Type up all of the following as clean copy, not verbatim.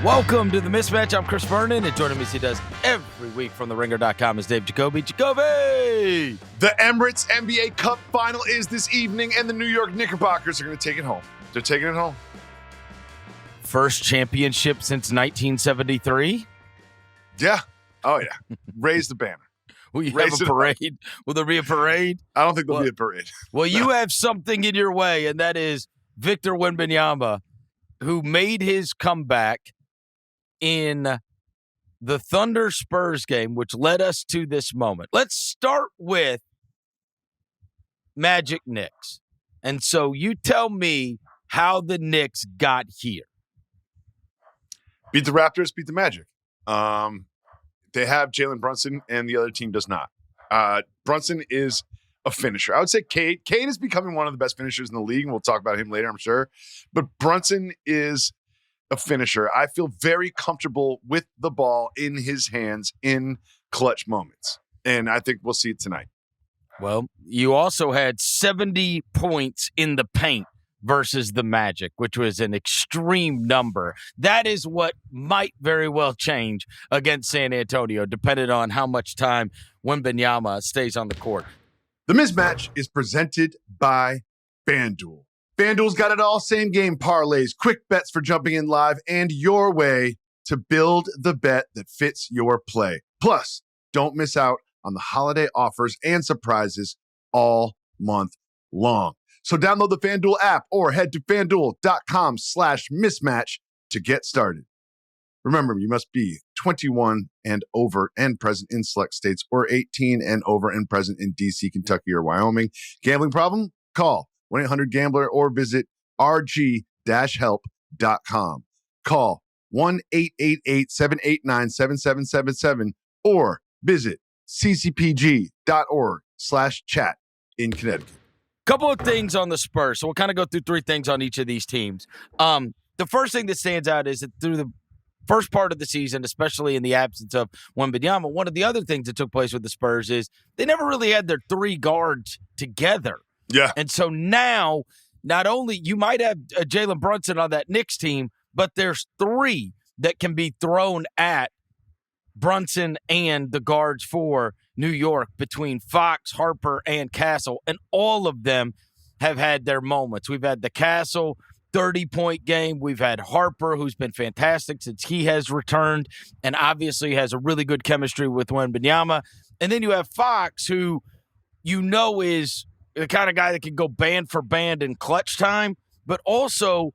Welcome to the Mismatch. I'm Chris Vernon, and joining me as he does every week from TheRinger.com is Dave Jacoby. Jacoby! The Emirates NBA Cup final is this evening, and the New York Knickerbockers are going to take it home. They're taking it home. First championship since 1973? Yeah. Oh, yeah. Raise the banner. Will you have a parade? Will there be a parade? I don't think there'll be a parade. Well, you have something in your way, and that is Victor Wembanyama, who made his comeback in the Thunder-Spurs game, which led us to this moment. Let's start with Magic Knicks. And so you tell me how the Knicks got here. Beat the Raptors, beat the Magic. They have Jalen Brunson, and the other team does not. Brunson is a finisher. I would say Cade. Cade is becoming one of the best finishers in the league, and we'll talk about him later, I'm sure. But Brunson is a finisher. I feel very comfortable with the ball in his hands in clutch moments. And I think we'll see it tonight. Well, you also had 70 points in the paint versus the Magic, which was an extreme number. That is what might very well change against San Antonio, depending on how much time Wembanyama stays on the court. The Mismatch is presented by FanDuel. FanDuel's got it all. Same game parlays, quick bets for jumping in live, and your way to build the bet that fits your play. Plus, don't miss out on the holiday offers and surprises all month long. So download the FanDuel app or head to FanDuel.com/mismatch to get started. Remember, you must be 21 and over and present in select states, or 18 and over and present in D.C., Kentucky, or Wyoming. Gambling problem? Call 1-800-GAMBLER or visit rg-help.com. Call 1-888-789-7777 or visit ccpg.org/chat in Connecticut. Couple of things on the Spurs. So we'll kind of go through three things on each of these teams. The first thing that stands out is that through the first part of the season, especially in the absence of Wembanyama, one of the other things that took place with the Spurs is they never really had their three guards together. Yeah. And so now, not only you might have Jalen Brunson on that Knicks team, but there's three that can be thrown at Brunson and the guards for New York between Fox, Harper, and Castle, and all of them have had their moments. We've had the Castle 30-point game. We've had Harper, who's been fantastic since he has returned and obviously has a really good chemistry with Wembanyama. And then you have Fox, who you know is the kind of guy that can go band for band in clutch time, but also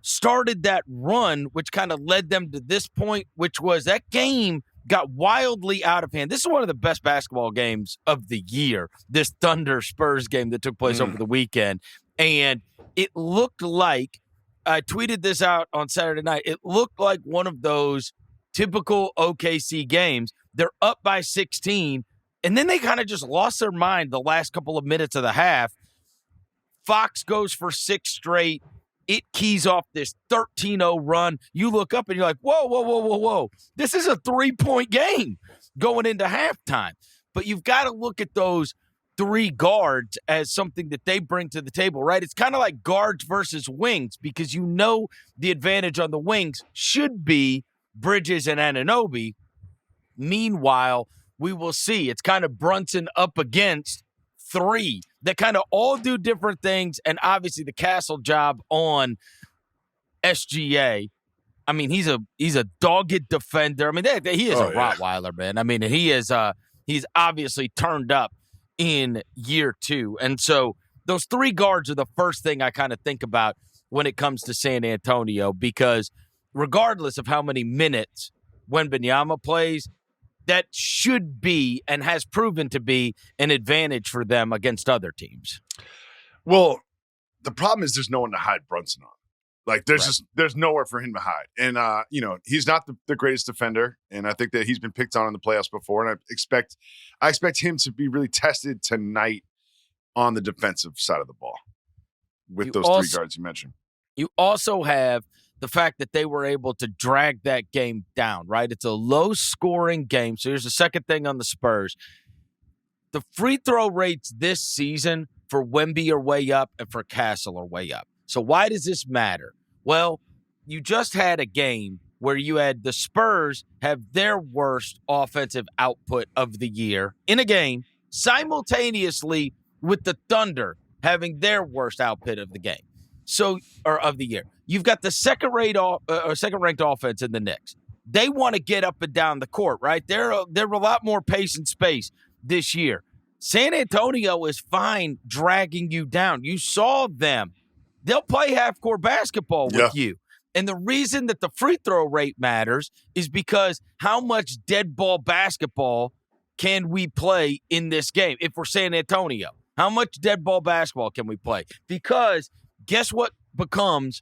started that run, which kind of led them to this point, which was that game got wildly out of hand. This is one of the best basketball games of the year, this Thunder-Spurs game that took place over the weekend. And it looked like, I tweeted this out on Saturday night, it looked like one of those typical OKC games. They're up by 16, and then they kind of just lost their mind the last couple of minutes of the half. Fox goes for 6 straight. It keys off this 13-0 run. You look up and you're like, whoa. This is a 3-point game going into halftime. But you've got to look at those three guards as something that they bring to the table, right? It's kind of like guards versus wings, because you know the advantage on the wings should be Bridges and Anunoby. Meanwhile, we will see. It's kind of Brunson up against three that kind of all do different things, and obviously the Castle job on SGA. I mean, he's a dogged defender. I mean, he is a Rottweiler, man. I mean, he's obviously turned up in year 2. And so those three guards are the first thing I kind of think about when it comes to San Antonio, because regardless of how many minutes Wembanyama plays, that should be and has proven to be an advantage for them against other teams. Well, the problem is there's no one to hide Brunson on. Like, there's nowhere for him to hide. And, he's not the greatest defender. And I think that he's been picked on in the playoffs before. And I expect him to be really tested tonight on the defensive side of the ball with those three guards you mentioned. You also have the fact that they were able to drag that game down, right? It's a low-scoring game. So here's the second thing on the Spurs. The free throw rates this season for Wemby are way up and for Castle are way up. So why does this matter? Well, you just had a game where you had the Spurs have their worst offensive output of the year in a game simultaneously with the Thunder having their worst output of the game. So, or of the year. You've got the second-ranked offense in the Knicks. They want to get up and down the court, right? They're a lot more pace and space this year. San Antonio is fine dragging you down. You saw them. They'll play half-court basketball with you. And the reason that the free throw rate matters is because how much dead ball basketball can we play in this game if we're San Antonio? How much dead ball basketball can we play? Because guess what becomes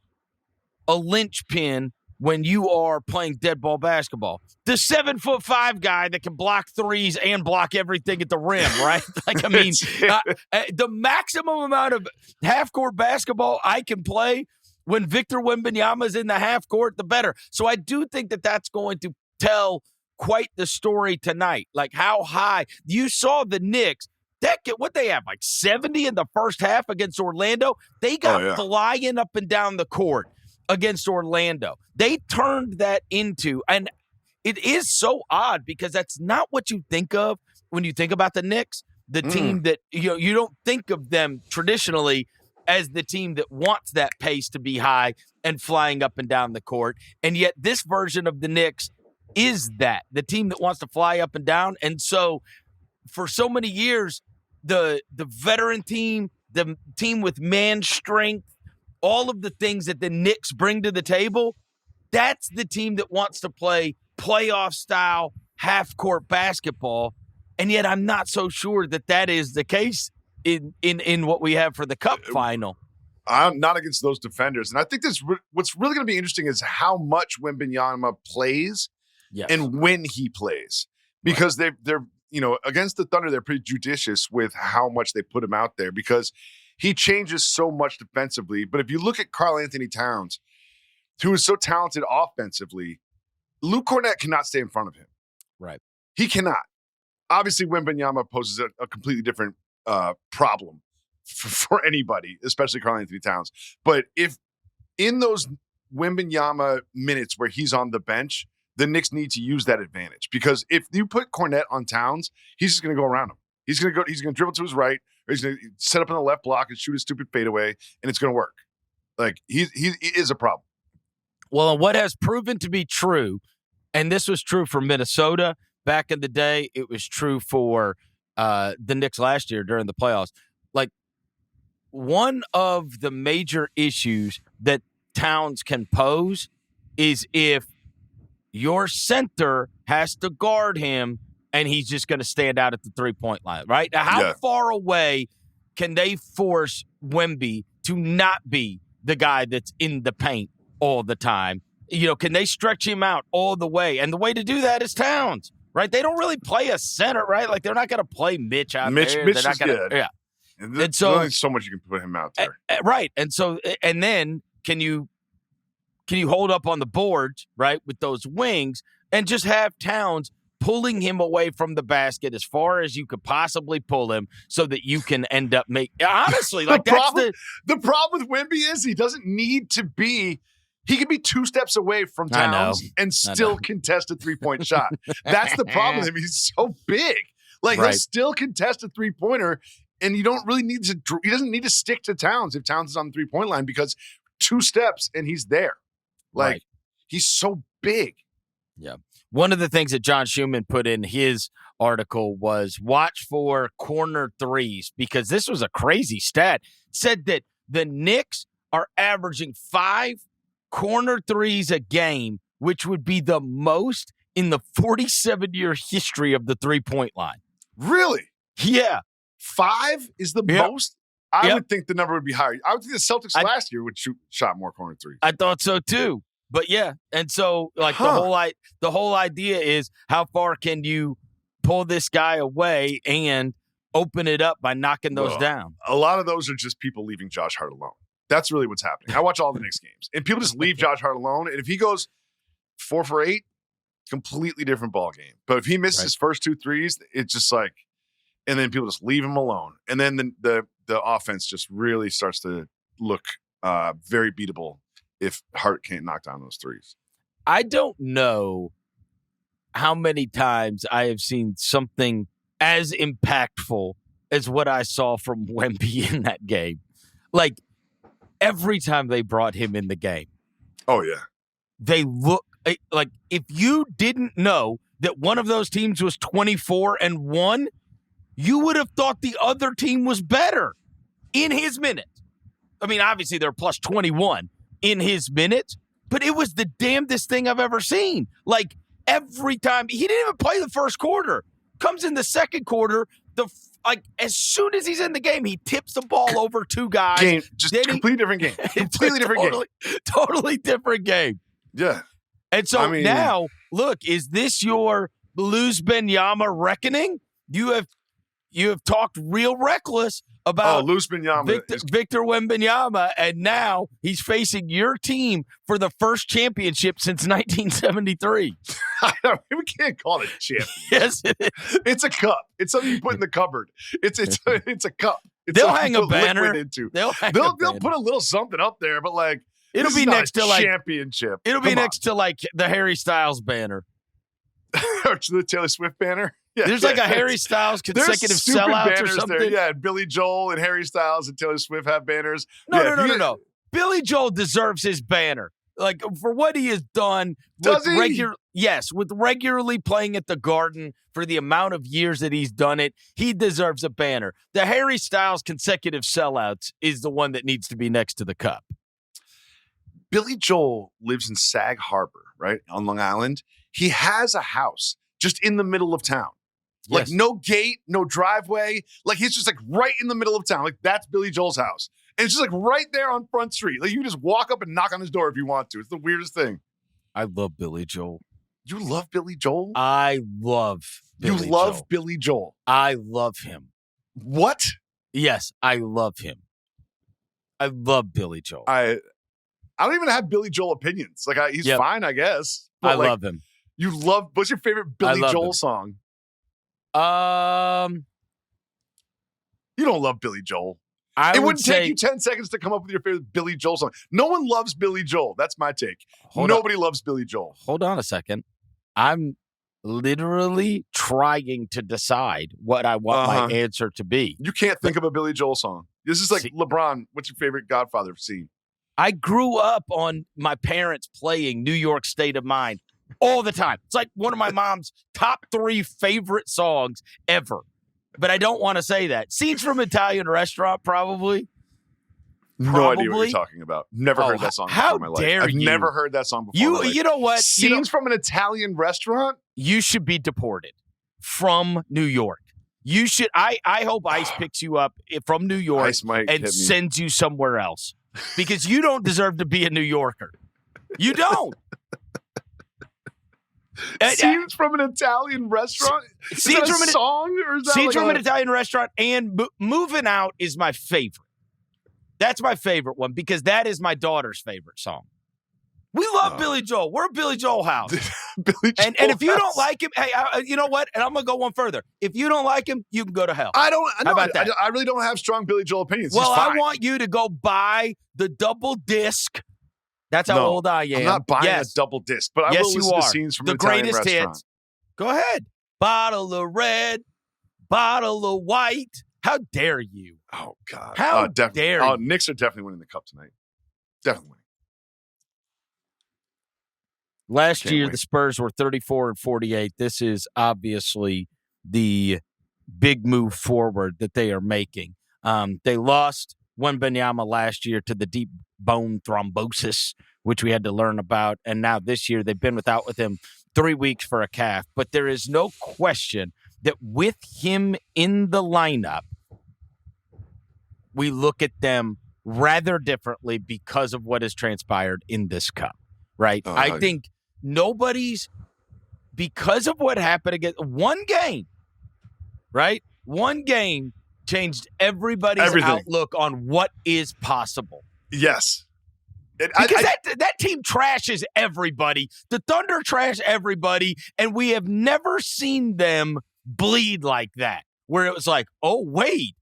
a linchpin when you are playing dead ball basketball? The 7'5" guy that can block threes and block everything at the rim, right? Like, I mean, the maximum amount of half-court basketball I can play when Victor Wembanyama's in the half court, the better. So I do think that that's going to tell quite the story tonight. Like how high you saw the Knicks. What they have, like 70 in the first half against Orlando. They got flying up and down the court against Orlando. They turned that into, and it is so odd because that's not what you think of when you think about the Knicks, the team that you don't think of them traditionally as the team that wants that pace to be high and flying up and down the court. And yet this version of the Knicks is that, the team that wants to fly up and down. And so for so many years, the veteran team, the team with man strength, all of the things that the Knicks bring to the table, that's the team that wants to play playoff-style half-court basketball. And yet I'm not so sure that that is the case in what we have for the Cup final. I'm not against those defenders. And I think what's really going to be interesting is how much Wembanyama plays and when he plays. Because they're against the Thunder, they're pretty judicious with how much they put him out there because he changes so much defensively. But if you look at Karl-Anthony Towns, who is so talented offensively, Luke Cornett cannot stay in front of him. Right. He cannot. Obviously, Wembanyama poses a completely different problem for anybody, especially Karl-Anthony Towns. But if in those Wembanyama minutes where he's on the bench, the Knicks need to use that advantage because if you put Cornett on Towns, he's just going to go around him. He's going to dribble to his right, or he's going to set up in the left block and shoot a stupid fadeaway, and it's going to work. Like he is a problem. Well, what has proven to be true, and this was true for Minnesota back in the day, it was true for the Knicks last year during the playoffs. Like, one of the major issues that Towns can pose is if your center has to guard him and he's just going to stand out at the three-point line, right? Now, how far away can they force Wemby to not be the guy that's in the paint all the time? Can they stretch him out all the way? And the way to do that is Towns. Right, they don't really play a center, right? Like they're not going to play Mitch out there. Mitch is good. Yeah, and so only so much you can put him out there. Right, and then can you hold up on the boards, right, with those wings, and just have Towns pulling him away from the basket as far as you could possibly pull him, so that you can end up honestly like the problem with Wemby is he doesn't need to be. He can be 2 steps away from Towns and still contest a 3-point shot. That's the problem with him. He's so big. Like, he'll still contest a 3-pointer, and you don't really need to – he doesn't need to stick to Towns if Towns is on the 3-point line because 2 steps and he's there. Like, he's so big. Yeah. One of the things that John Schumann put in his article was watch for corner threes because this was a crazy stat. It said that the Knicks are averaging 5 corner threes a game, which would be the most in the 47-year history of the 3-point line. Really? Yeah. 5 is the most? I would think the number would be higher. I would think the Celtics last year would shot more corner threes. I thought so too. But yeah, and so like the whole idea is how far can you pull this guy away and open it up by knocking those down? A lot of those are just people leaving Josh Hart alone. That's really what's happening. I watch all the Knicks games, and people just leave Josh Hart alone. And if he goes 4 for 8, completely different ball game. But if he misses his first 2 threes, it's just like, and then people just leave him alone. And then the offense just really starts to look very beatable if Hart can't knock down those threes. I don't know how many times I have seen something as impactful as what I saw from Wemby in that game. Like, every time they brought him in the game, Oh, yeah. they look like if you didn't know that one of those teams was 24-1, you would have thought the other team was better in his minutes. I mean, obviously they're plus 21 in his minutes, but it was the damnedest thing I've ever seen. Like, every time he didn't even play the first quarter, comes in the second quarter, as soon as he's in the game, he tips the ball over two guys. Completely different game. Completely different game. Totally different game. Yeah. And so now, look, is this your Luz Benyama reckoning? You have talked real reckless about Luz Benyama Victor Wembanyama, and now he's facing your team for the first championship since 1973. We can't call it a championship. Yes, it is. It's a cup. It's something you put in the cupboard. It's a cup. They'll hang a banner. They'll put a little something up there, but like it'll be next to like championship. It'll be next to like the Harry Styles banner or to the Taylor Swift banner. Yeah, there's like a Harry Styles consecutive sellouts or something. There. Yeah, Billy Joel and Harry Styles and Taylor Swift have banners. No. Billy Joel deserves his banner. Like, for what he has done. Does he? With regularly playing at the Garden for the amount of years that he's done it, he deserves a banner. The Harry Styles consecutive sellouts is the one that needs to be next to the cup. Billy Joel lives in Sag Harbor, right, on Long Island. He has a house just in the middle of town. Like, no gate, no driveway. Like, he's just like right in the middle of town. Like, that's Billy Joel's house. And it's just like right there on Front Street. Like, you can just walk up and knock on his door if you want to. It's the weirdest thing. I love Billy Joel. You love Billy Joel? I love Billy Joel. You love Billy Joel? I love him. What? Yes, I love him. I love Billy Joel. I don't even have Billy Joel opinions. Like, he's fine, I guess. But I love him. You love, what's your favorite Billy Joel song? You don't love Billy Joel. It wouldn't take you 10 seconds to come up with your favorite Billy Joel song. No one loves Billy Joel. That's my take. Nobody loves Billy Joel. Hold on a second. I'm literally trying to decide what I want my answer to be. You can't think of a Billy Joel song. This is like LeBron. What's your favorite Godfather scene? I grew up on my parents playing New York State of Mind all the time. It's like one of my mom's top 3 favorite songs ever. But I don't want to say that. Scenes from Italian Restaurant, probably. No idea what you're talking about. Never heard that song before in my life. How dare you? I've never heard that song before in my life. You know what? Scenes from an Italian Restaurant? You should be deported from New York. You should. I hope ICE picks you up from New York and sends you somewhere else. Because you don't deserve to be a New Yorker. You don't. Scenes from an Italian restaurant? Is that a song? Or is that Scenes from an Italian Restaurant and Moving Out is my favorite. That's my favorite one because that is my daughter's favorite song. We love Billy Joel. We're a Billy Joel house. Billy Joel and if you don't like him, hey, you know what? And I'm going to go one further. If you don't like him, you can go to hell. How about that? I really don't have strong Billy Joel opinions. Well, I want you to go buy the double disc. That's how old I am. I'm not buying a double disc, but I will listen to Scenes from an Italian Restaurant. The greatest hits. Go ahead. Bottle of red, bottle of white. How dare you? Oh, God. How dare you? Knicks are definitely winning the cup tonight. Definitely winning. Last year, the Spurs were 34-48. This is obviously the big move forward that they are making. They lost Wembanyama last year to the deep bone thrombosis, which we had to learn about. And now this year, they've been with him 3 weeks for a calf. But there is no question that with him in the lineup, we look at them rather differently because of what has transpired in this cup, right? I think because of what happened against one game, right? One game changed everybody's outlook on what is possible. Yes. Because that team trashes everybody. The Thunder trash everybody, and we have never seen them bleed like that, where it was like, oh, wait,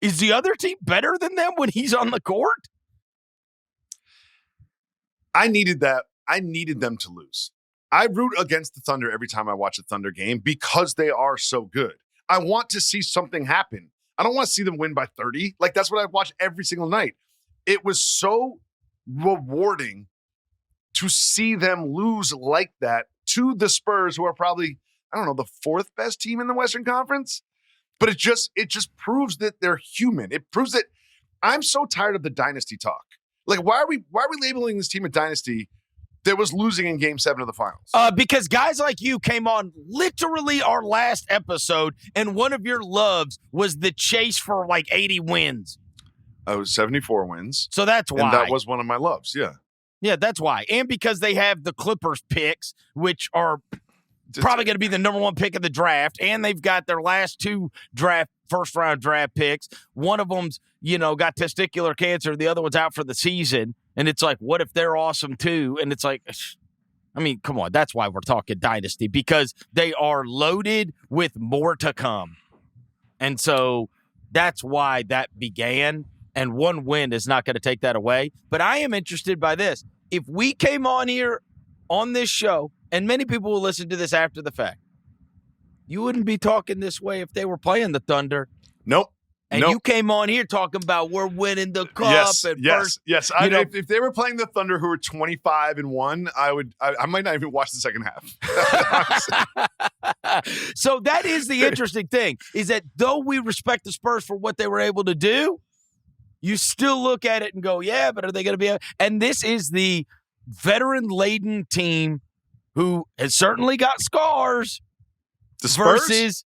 is the other team better than them when he's on the court? I needed that I needed them to lose. I root against the Thunder every time I watch a Thunder game because they are so good. I want to see something happen. I don't want to see them win by 30. Like, that's what I watch every single night. It was so rewarding to see them lose like that to the Spurs, who are probably, I don't know, the fourth best team in the Western Conference. But it just proves that they're human. It proves that I'm so tired of the dynasty talk. Like, why are we labeling this team a dynasty that was losing in Game 7 of the finals? Because guys like you came on literally our last episode, and one of your loves was the chase for like 80 wins. I was 74 wins. So that's why. And that was one of my loves, yeah. Yeah, that's why. And because they have the Clippers picks, which are probably going to be the number one pick of the draft, and they've got their last two first-round draft picks. One of them's, got testicular cancer. The other one's out for the season. And it's like, what if they're awesome too? And it's like, I mean, come on. That's why we're talking dynasty, because they are loaded with more to come. And so that's why that began. And one win is not going to take that away. But I am interested by this. If we came on here on this show, and many people will listen to this after the fact, you wouldn't be talking this way if they were playing the Thunder. Nope. And you came on here talking about we're winning the cup. Yes. If they were playing the Thunder, who were 25-1, I might not even watch the second half. So that is the interesting thing, is that though we respect the Spurs for what they were able to do, you still look at it and go, yeah, but are they going to be able? And this is the veteran-laden team who has certainly got scars. The Spurs? Versus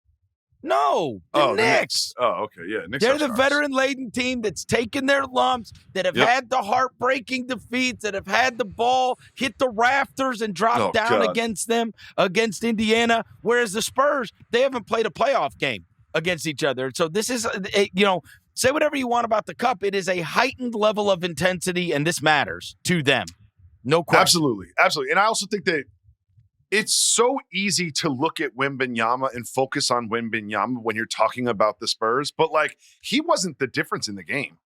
no, the Knicks. Oh, okay, yeah. Knicks. They're the veteran-laden team that's taken their lumps, that have had the heartbreaking defeats, that have had the ball hit the rafters and drop down against them, against Indiana. Whereas the Spurs, they haven't played a playoff game against each other. So this is, say whatever you want about the cup. It is a heightened level of intensity, and this matters to them. No question. Absolutely. And I also think that it's so easy to look at Wembanyama and focus on Wembanyama when you're talking about the Spurs, but like, he wasn't the difference in the game.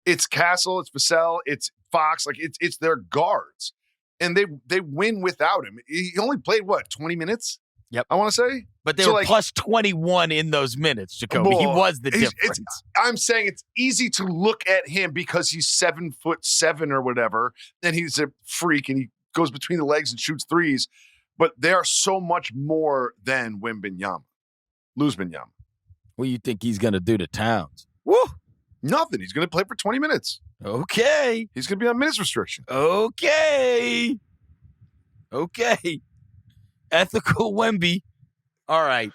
It's Castle, it's Vassell, it's Fox, like it's their guards, and they win without him. He only played 20 minutes? Yep, I want to say, but they were plus 21 in those minutes. Jacoby, he was the difference. I'm saying it's easy to look at him because he's 7'7" or whatever, and he's a freak and he goes between the legs and shoots threes. But they are so much more than Wembanyama. Lose Wembanyama. What do you think he's going to do to Towns? Woo! Nothing. He's going to play for 20 minutes. Okay. He's going to be on minutes restriction. Okay. Ethical Wemby. All right.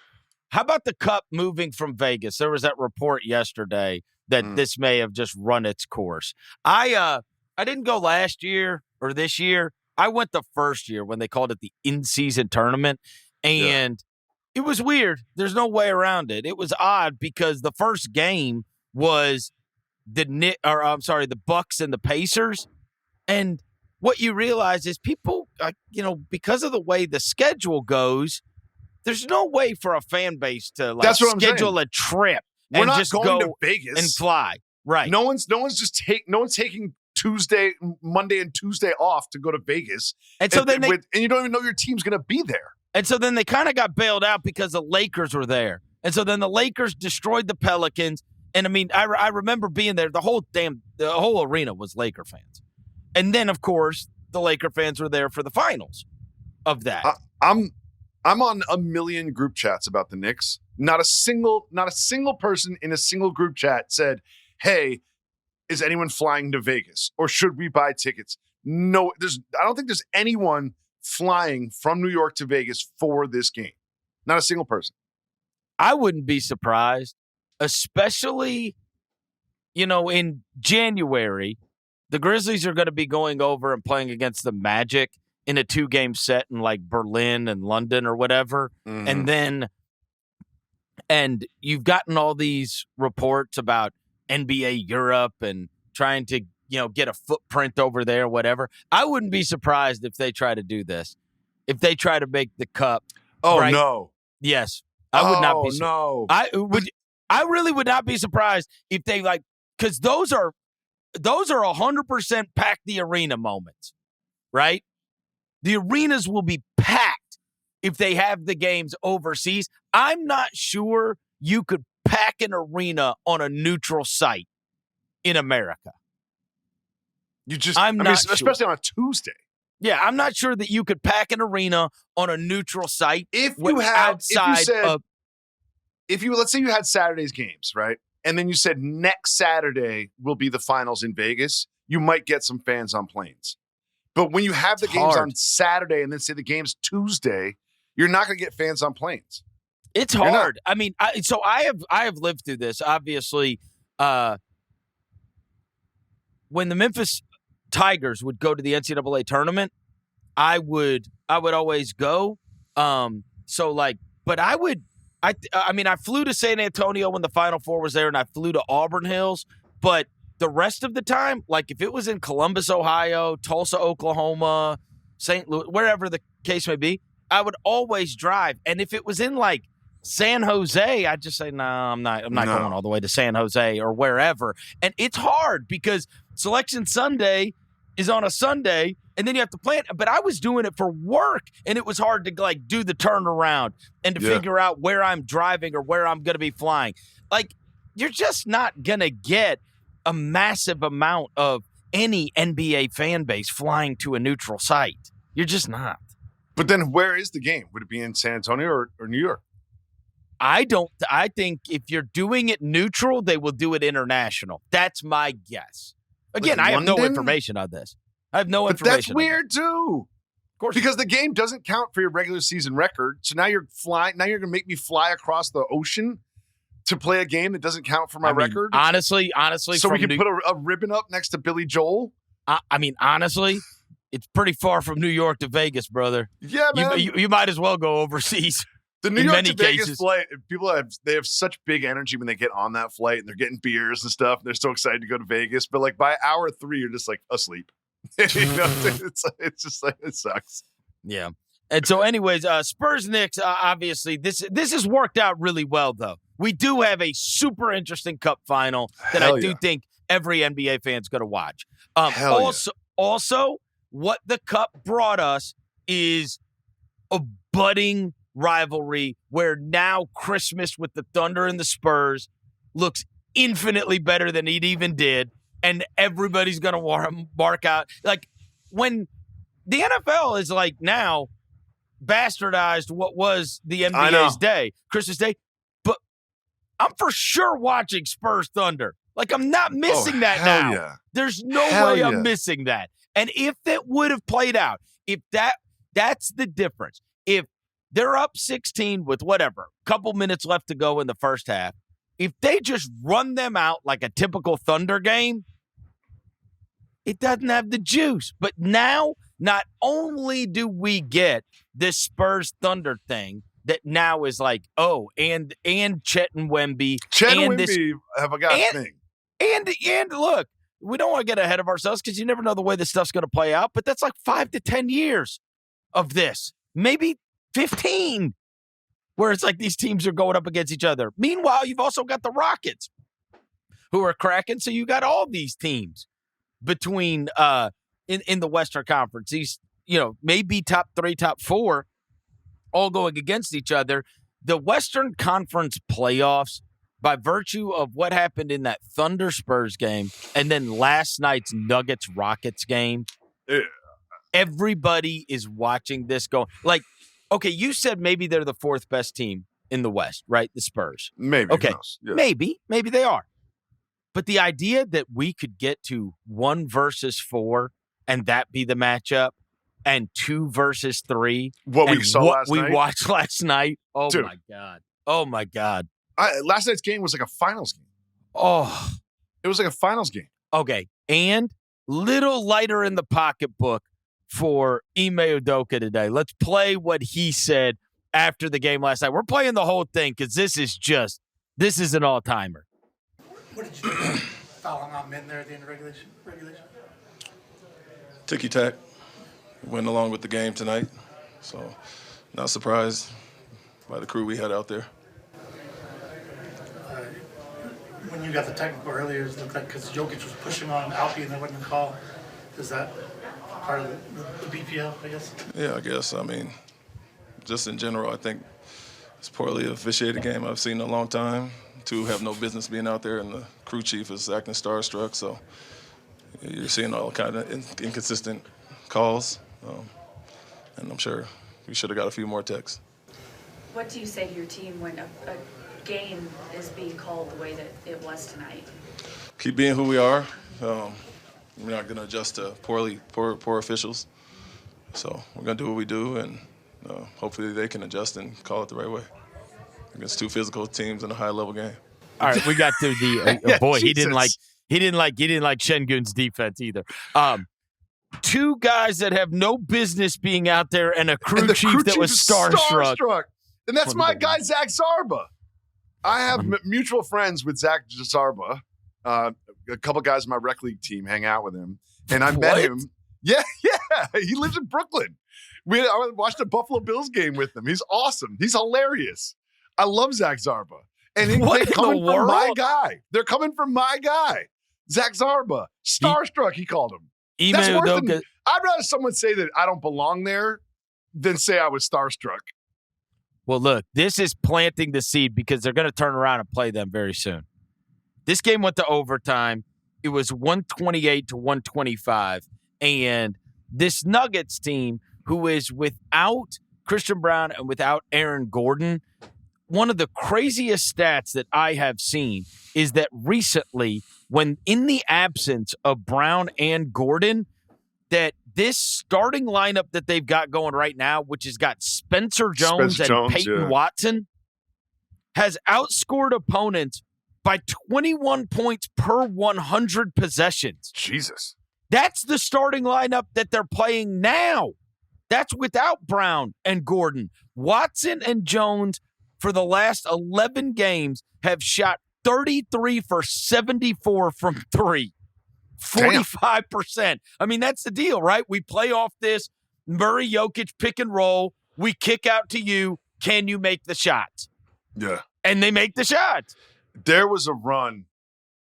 How about the cup moving from Vegas? There was that report yesterday that this may have just run its course. I didn't go last year or this year. I went the first year when they called it the in-season tournament, and it was weird. There's no way around it. It was odd because the first game was the Bucks and the Pacers, and what you realize is people, because of the way the schedule goes, there's no way for a fan base to schedule a trip and just go to Vegas and fly. Right? No one's taking Monday and Tuesday off to go to Vegas. And so then and you don't even know your team's going to be there. And so then they kind of got bailed out because the Lakers were there. And so then the Lakers destroyed the Pelicans. And I mean, I remember being there. The whole arena was Laker fans. And then, of course, the Laker fans were there for the finals of that. I'm on a million group chats about the Knicks. Not a single person in a single group chat said, hey, is anyone flying to Vegas, or should we buy tickets? No, I don't think there's anyone flying from New York to Vegas for this game. Not a single person. I wouldn't be surprised, especially, in January, the Grizzlies are going to be going over and playing against the Magic in a 2-game set in like Berlin and London or whatever. Mm-hmm. And you've gotten all these reports about NBA Europe and trying to, get a footprint over there, whatever. I wouldn't be surprised if they try to do this. If they try to make the cup. Oh, right? no. Yes. I would not be surprised. No. I really would not be surprised if they because those are 100% pack the arena moments, right? The arenas will be packed if they have the games overseas. I'm not sure you could pack an arena on a neutral site in America. Especially on a Tuesday. Yeah, I'm not sure that you could pack an arena on a neutral site Let's say you had Saturday's games, right? And then you said next Saturday will be the finals in Vegas, you might get some fans on planes. But when you have the games on Saturday and then say the game's Tuesday, you're not going to get fans on planes. It's hard. I mean, I have lived through this. Obviously, when the Memphis Tigers would go to the NCAA tournament, I would always go. But I flew to San Antonio when the Final Four was there, and I flew to Auburn Hills. But the rest of the time, like if it was in Columbus, Ohio, Tulsa, Oklahoma, St. Louis, wherever the case may be, I would always drive. And if it was in like San Jose, I'd just say, no, I'm not going all the way to San Jose or wherever. And it's hard because Selection Sunday is on a Sunday, and then you have to plan. But I was doing it for work, and it was hard to like do the turnaround and to figure out where I'm driving or where I'm going to be flying. Like, you're just not going to get a massive amount of any NBA fan base flying to a neutral site. You're just not. But then where is the game? Would it be in San Antonio or New York? I think if you're doing it neutral, they will do it international. That's my guess. Again, I have no information on this. I have no information. That's weird too. Of course. Because the game doesn't count for your regular season record. So now you're flying. Now you're going to make me fly across the ocean to play a game that doesn't count for my record. Honestly. So we can put a ribbon up next to Billy Joel. Honestly, it's pretty far from New York to Vegas, brother. Yeah, man. You might as well go overseas. The New York to Vegas flight, they have such big energy when they get on that flight and they're getting beers and stuff. And they're so excited to go to Vegas. But like by hour 3, you're just like asleep. It's just like, it sucks. Yeah. And so anyways, Spurs Knicks, obviously this has worked out really well though. We do have a super interesting cup final that I do think every NBA fan's going to watch. Also, what the cup brought us is a budding rivalry where now Christmas with the Thunder and the Spurs looks infinitely better than it even did, and everybody's going to mark out. Like, when the NFL is like now bastardized what was the NBA's day, Christmas Day, but I'm for sure watching Spurs Thunder. Like, I'm not missing that now. Yeah. There's no way I'm missing that. And if that would have played out, if that's the difference. If they're up 16 with whatever, couple minutes left to go in the first half, if they just run them out like a typical Thunder game, it doesn't have the juice. But now, not only do we get this Spurs Thunder thing that now is like, and Chet and Wemby. Chet and Wemby have a thing. And look, we don't want to get ahead of ourselves because you never know the way this stuff's going to play out, but that's like 5 to 10 years of this. Maybe 15, where it's like these teams are going up against each other. Meanwhile, you've also got the Rockets who are cracking. So you got all these teams between in the Western Conference. These, maybe top 3, top 4, all going against each other. The Western Conference playoffs, by virtue of what happened in that Thunder Spurs game and then last night's Nuggets Rockets game, everybody is watching this go. Like, okay, you said maybe they're the 4th best team in the West, right? The Spurs. Maybe. Okay, maybe they are. But the idea that we could get to 1 versus 4 and that be the matchup, and 2 versus 3, what we saw last night, we watched last night. Oh, dude. My God. Last night's game was like a finals game. Oh, it was like a finals game. Okay, and little lighter in the pocketbook for Ime Udoka today. Let's play what he said after the game last night. We're playing the whole thing because this is an all-timer. What did you do? Fouling out men there at the end of regulation? Ticky-tack. Went along with the game tonight. So, not surprised by the crew we had out there. When you got the technical earlier, it looked like because Jokic was pushing on Alpi and there wasn't a call. Is that part of the BPL, I guess? Yeah, I guess. I mean, just in general, I think it's a poorly officiated game I've seen in a long time. Two have no business being out there, and the crew chief is acting starstruck. So you're seeing all kind of inconsistent calls, and I'm sure we should have got a few more texts. What do you say to your team when a game is being called the way that it was tonight? Keep being who we are. We're not going to adjust to poor officials. So we're going to do what we do, and hopefully they can adjust and call it the right way against two physical teams in a high-level game. All right, we got to the boy. Jesus. He didn't like Şengün's defense either. Two guys that have no business being out there, and a crew chief that was starstruck. And that's my guy, Zach Zarba. I have mutual friends with Zach Zarba. A couple guys in my rec league team hang out with him, and I met him. Yeah, he lives in Brooklyn. I watched a Buffalo Bills game with him. He's awesome. He's hilarious. I love Zach Zarba. And they're coming from my guy. They're coming from my guy, Zach Zarba. Starstruck, he called him. That's worse than, I'd rather someone say that I don't belong there than say I was starstruck. Well, look, this is planting the seed because they're going to turn around and play them very soon. This game went to overtime. It was 128 to 125. And this Nuggets team, who is without Christian Brown and without Aaron Gordon, one of the craziest stats that I have seen is that recently, when in the absence of Brown and Gordon, that this starting lineup that they've got going right now, which has got Spencer Jones and Peyton Watson, has outscored opponents by 21 points per 100 possessions. Jesus. That's the starting lineup that they're playing now. That's without Brown and Gordon. Watson and Jones, for the last 11 games, have shot 33 for 74 from three. 45%. I mean, that's the deal, right? We play off this Murray Jokic pick and roll. We kick out to you. Can you make the shots? Yeah. And they make the shots. There was a run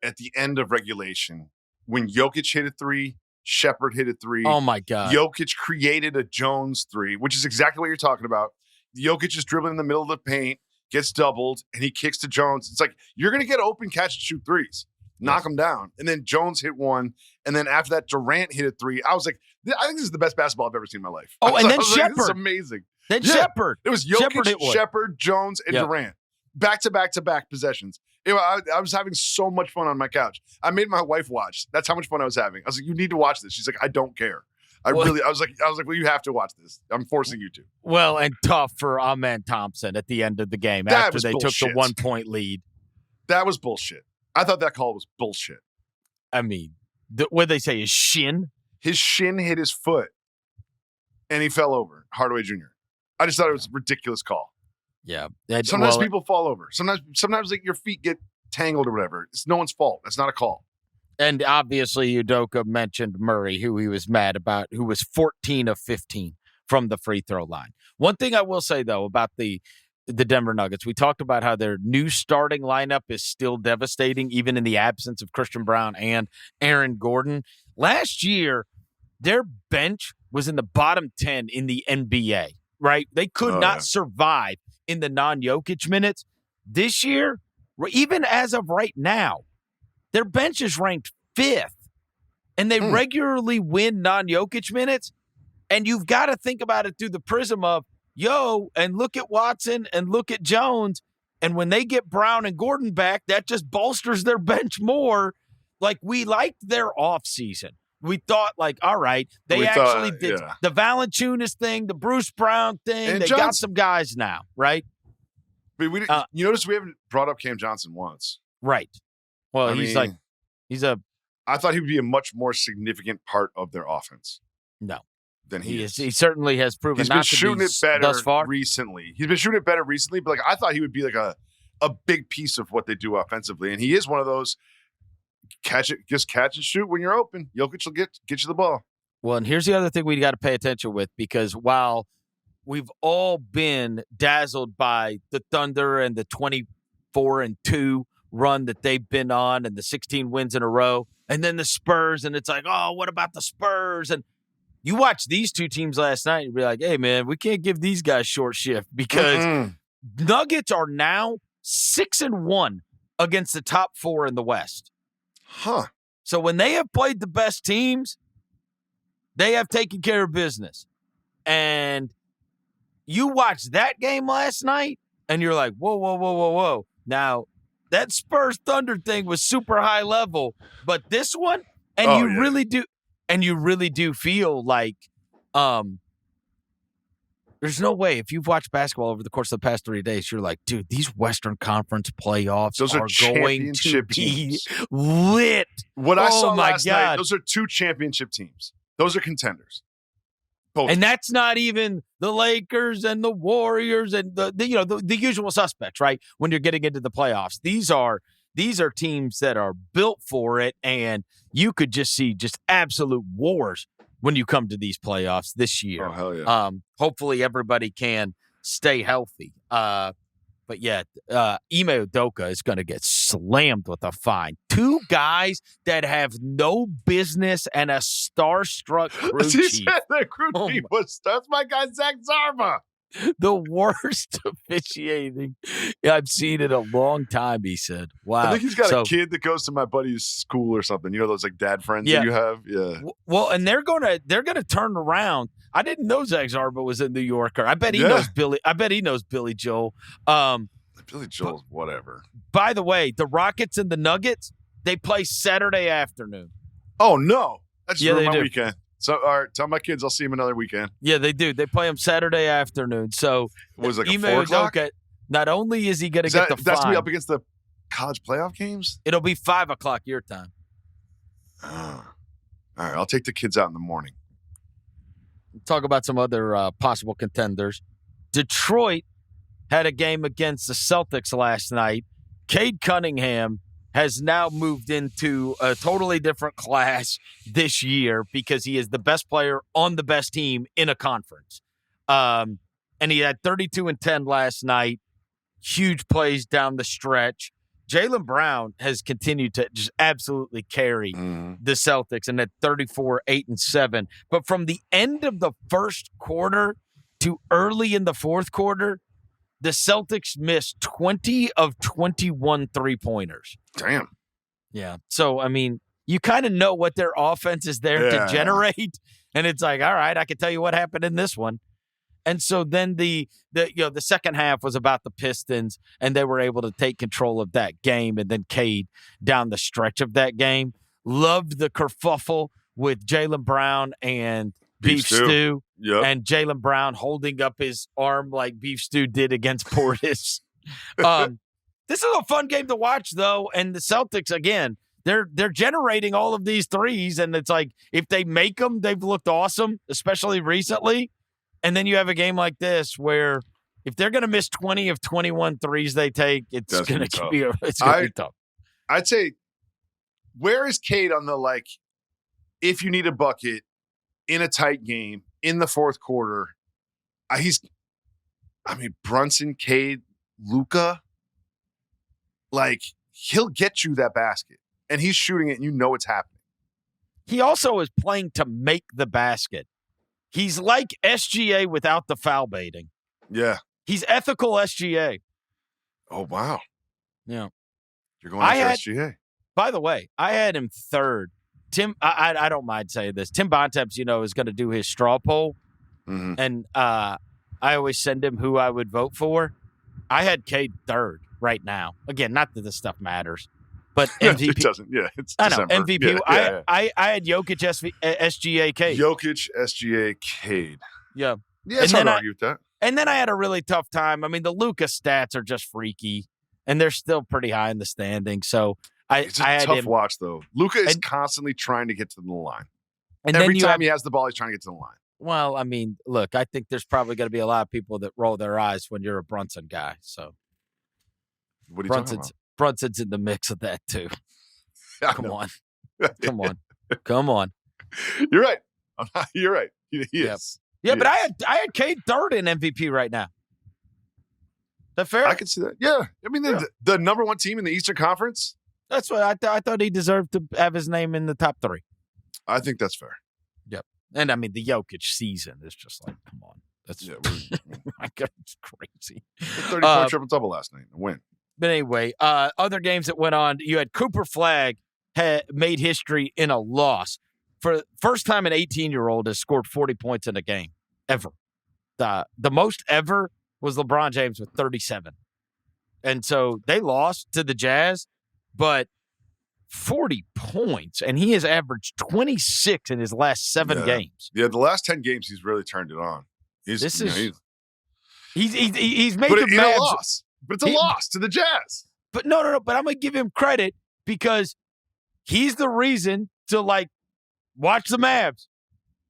at the end of regulation when Jokic hit a three, Shepard hit a three. Oh, my God. Jokic created a Jones three, which is exactly what you're talking about. Jokic is dribbling in the middle of the paint, gets doubled, and he kicks to Jones. It's like, you're going to get open catch and shoot threes. Knock them down. And then Jones hit one. And then after that, Durant hit a three. I was like, I think this is the best basketball I've ever seen in my life. Oh, and then Shepard. Like, this is amazing. Then Shepard. It was Jokic, Shepard, Jones, and Durant. Back-to-back possessions. I was having so much fun on my couch. I made my wife watch. That's how much fun I was having. I was like, you need to watch this. She's like, I don't care. I was like, well, you have to watch this. I'm forcing you to. Well, and tough for Amen Thompson at the end of the game after they took the 1 point lead. That was bullshit. I thought that call was bullshit. I mean, what did they say? His shin? His shin hit his foot, and he fell over. Hardaway Jr. I just thought it was a ridiculous call. Yeah. Sometimes people fall over. Sometimes like your feet get tangled or whatever. It's no one's fault. That's not a call. And obviously, Udoka mentioned Murray, who he was mad about, who was 14 of 15 from the free throw line. One thing I will say, though, about the Denver Nuggets, we talked about how their new starting lineup is still devastating, even in the absence of Christian Brown and Aaron Gordon. Last year, their bench was in the bottom 10 in the NBA, right? They could not survive in the non-Jokic minutes. This year, even as of right now, their bench is ranked 5th, and they regularly win non-Jokic minutes. And you've got to think about it through the prism of, and look at Watson and look at Jones. And when they get Brown and Gordon back, that just bolsters their bench more. Like, we liked their offseason. We thought, like, all right, they did the Valanciunas thing, the Bruce Brown thing. And they got some guys now, right? But you notice we haven't brought up Cam Johnson once. Right. Well, I thought he would be a much more significant part of their offense. No. Than he is. He certainly has proven He's not been to shooting be it better thus far. recently. He's been shooting it better recently, but like I thought he would be like a big piece of what they do offensively. And he is one of those catch and shoot when you're open. Jokic will get you the ball. Well, and here's the other thing we got to pay attention with, because while we've all been dazzled by the Thunder and the 24-2 run that they've been on and the 16 wins in a row, and then the Spurs, and it's like, oh, what about the Spurs? And You watch these two teams last night, you'd be like, hey, man, we can't give these guys short shift because Nuggets are now 6-1 against the top 4 in the West. Huh. So when they have played the best teams, they have taken care of business. And you watched that game last night, and you're like, whoa. Now, that Spurs Thunder thing was super high level, but this one, and really do feel like there's no way, if you've watched basketball over the course of the past 3 days, you're like, dude, these Western Conference playoffs those are going to championship be teams. lit. What I saw my last God. night, those are 2 championship teams. Those are contenders. Both. And that's not even the Lakers and the Warriors and the usual suspects, right? When you're getting into the playoffs, these are teams that are built for it, and you could just see just absolute wars when you come to these playoffs this year. Oh, hell yeah. Hopefully everybody can stay healthy. But yeah, Ime Udoka is going to get slammed with a fine. 2 guys that have no business and a starstruck crew He chief. said the crew chief that's my guy, Zach Zarba. The worst officiating I've seen in a long time, he said. Wow. I think he's got a kid that goes to my buddy's school or something. You know those like dad friends that you have? Yeah. Well, and they're gonna turn around. I didn't know Zach Zarba was a New Yorker. I bet he knows Billy. I bet he knows Billy Joel. Billy Joel's whatever. By the way, the Rockets and the Nuggets, they play Saturday afternoon. Oh no. That's just my do. weekend. So, all right, tell my kids I'll see them another weekend. Yeah, they do. They play them Saturday afternoon. So, was it like Ime 4 o'clock? Udoka, not only is he going to get the fine, that's going to be up against the college playoff games? It'll be 5 o'clock your time. All right, I'll take the kids out in the morning. Talk about some other possible contenders. Detroit had a game against the Celtics last night. Cade Cunningham has now moved into a totally different class this year because he is the best player on the best team in a conference. And he had 32 and 10 last night. Huge plays down the stretch. Jaylen Brown has continued to just absolutely carry the Celtics and at 34, 8 and 7. But from the end of the first quarter to early in the fourth quarter, the Celtics missed 20 of 21 3-pointers. Damn. Yeah. So, I mean, you kind of know what their offense is there to generate. And it's like, all right, I can tell you what happened in this one. And so then the second half was about the Pistons, and they were able to take control of that game. And then Cade down the stretch of that game. Loved the kerfuffle with Jaylen Brown and Beef Stew. Yep. And Jaylen Brown holding up his arm like Beef Stew did against Portis. This is a fun game to watch, though. And the Celtics, again, they're generating all of these threes. And it's like, if they make them, they've looked awesome, especially recently. And then you have a game like this where if they're going to miss 20 of 21 threes they take, it's going to be tough. I'd say, where is Cade on the, like, if you need a bucket in a tight game in the fourth quarter? Brunson, Cade, Luka, like, he'll get you that basket. And he's shooting it, and you know it's happening. He also is playing to make the basket. He's like SGA without the foul baiting. Yeah. He's ethical SGA. Oh, wow. Yeah. You're going after SGA. By the way, I had him third. Tim, I don't mind saying this. Tim Bontemps, is going to do his straw poll. Mm-hmm. And I always send him who I would vote for. I had Cade third right now. Again, not that this stuff matters. But MVP. It doesn't. Yeah, it's I know. December. MVP. Yeah. I had Jokic, SGA, Cade. Jokic, SGA, Cade. Yeah. Yeah, it's hard to argue with that. And then I had a really tough time. I mean, the Luka stats are just freaky, and they're still pretty high in the standing. So it's a tough watch, though. Luka is constantly trying to get to the line. And every time he has the ball, he's trying to get to the line. Well, I mean, look, I think there's probably going to be a lot of people that roll their eyes when you're a Brunson guy. So what are you talking about? Brunson's in the mix of that, too. Come on. Come on. You're right. You're right. He is. Yeah, but I had Cade third in MVP right now. Is that fair? I can see that. Yeah. I mean, the number one team in the Eastern Conference. That's what I thought he deserved to have his name in the top 3. I think that's fair. Yep. And, I mean, the Jokic season is just like, come on. That's my God, it's crazy. 30-point triple-double last night. A win. But anyway, other games that went on, you had Cooper Flagg had made history in a loss. For the first time an 18-year-old has scored 40 points in a game, ever. The most ever was LeBron James with 37. And so they lost to the Jazz, but 40 points, and he has averaged 26 in his last 7 games. Yeah, the last 10 games, he's really turned it on. He's made the a loss. But it's a loss to the Jazz. But no. But I'm going to give him credit because he's the reason to, like, watch the Mavs.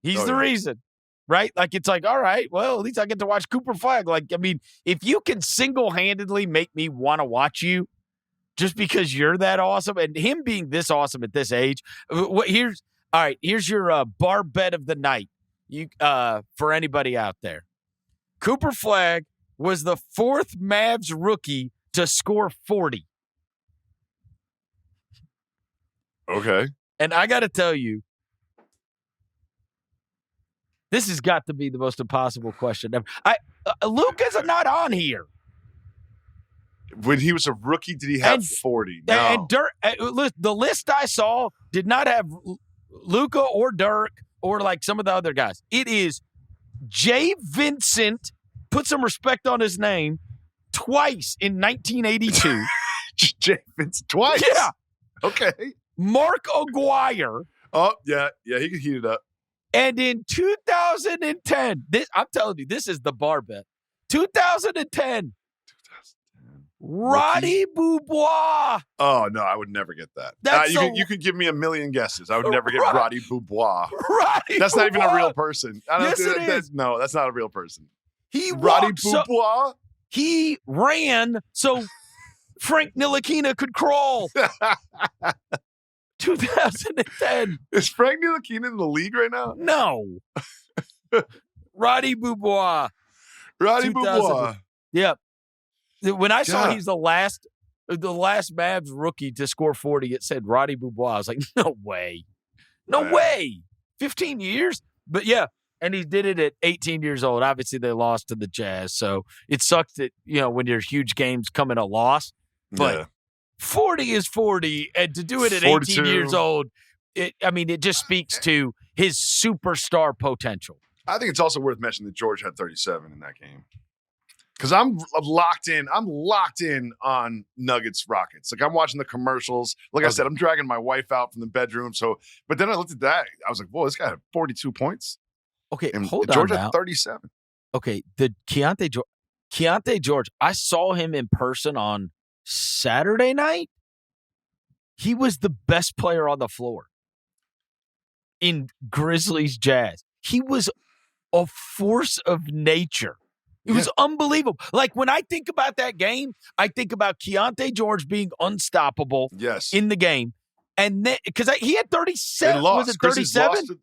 He's the reason, right? Like, it's like, all right, well, at least I get to watch Cooper Flagg. Like, I mean, if you can single-handedly make me want to watch you just because you're that awesome, and him being this awesome at this age, here's your bar bet of the night. For anybody out there. Cooper Flagg was the 4th Mavs rookie to score 40. Okay. And I got to tell you, this has got to be the most impossible question ever. Luka's not on here. When he was a rookie, did he have 40? No. And Dirk, the list I saw did not have Luka or Dirk or like some of the other guys. It is Jay Vincent, put some respect on his name, twice in 1982. Jay Vincent twice? Yeah. Okay. Mark Aguirre. Oh, yeah, he could heat it up. And in 2010, I'm telling you, this is the bar bet. 2010. Roddy Beaubois. Oh, no, I would never get that. You could give me a million guesses. I would never get Roddy Beaubois. That's not even a real person. Yes, it is. No, that's not a real person. Roddy Beaubois? He ran so Frank Ntilikina could crawl. 2010. Is Frank Ntilikina in the league right now? No. Roddy Beaubois. Roddy Beaubois. Yep. When I saw he's the last Mavs rookie to score 40, it said Roddy Beaubois. I was like, no way. No way. 15 years? But yeah, and he did it at 18 years old. Obviously, they lost to the Jazz, so it sucks that, when there's huge games come in a loss. But 40 is 40, and to do it at 18 years old, it just speaks to his superstar potential. I think it's also worth mentioning that George had 37 in that game. Because I'm locked in. I'm locked in on Nuggets Rockets. Like, I'm watching the commercials. Like I said, I'm dragging my wife out from the bedroom. But then I looked at that. I was like, whoa, this guy had 42 points. Okay, and hold George on had now. 37. Okay, the Keontae George, I saw him in person on Saturday night. He was the best player on the floor in Grizzlies Jazz. He was a force of nature. It was unbelievable. Like, when I think about that game, I think about Keontae George being unstoppable in the game. And then, because he had 37. Was it 37?